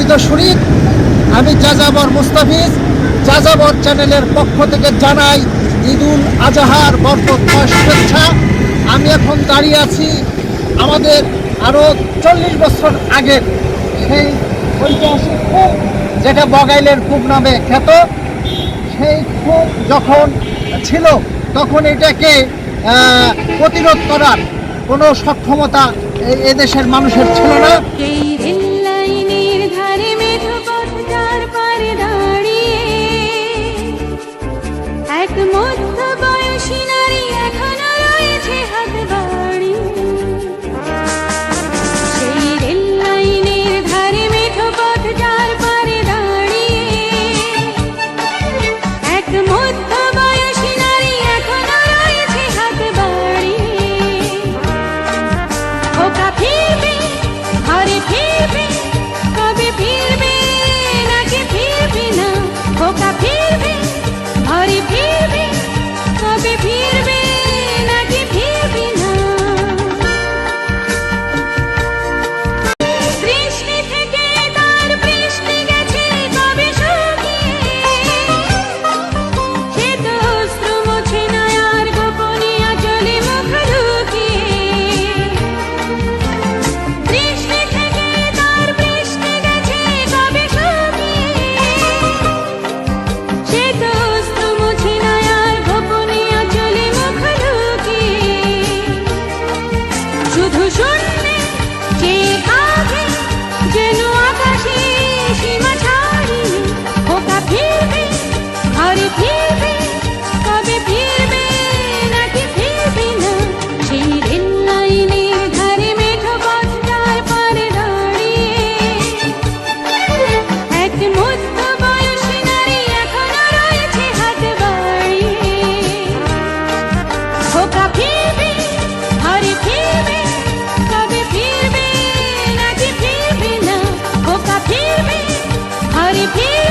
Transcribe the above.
সম্মানিত শরীর, আমি যাযাবর মুস্তাফিজ যাযাবর চ্যানেলের পক্ষ থেকে জানাই ঈদুল আজহার বরকতময় শুভেচ্ছা। আমি এখন দাঁড়িয়ে আছি আমাদের আরও 40 বছর আগের সেই ঐতিহাসিক কূপ, যেটা বগাইলের কূপ নামে খ্যাত। সেই কূপ যখন ছিল তখন এটাকে প্রতিরোধ করার কোনো সক্ষমতা এদেশের মানুষের ছিল না। फिर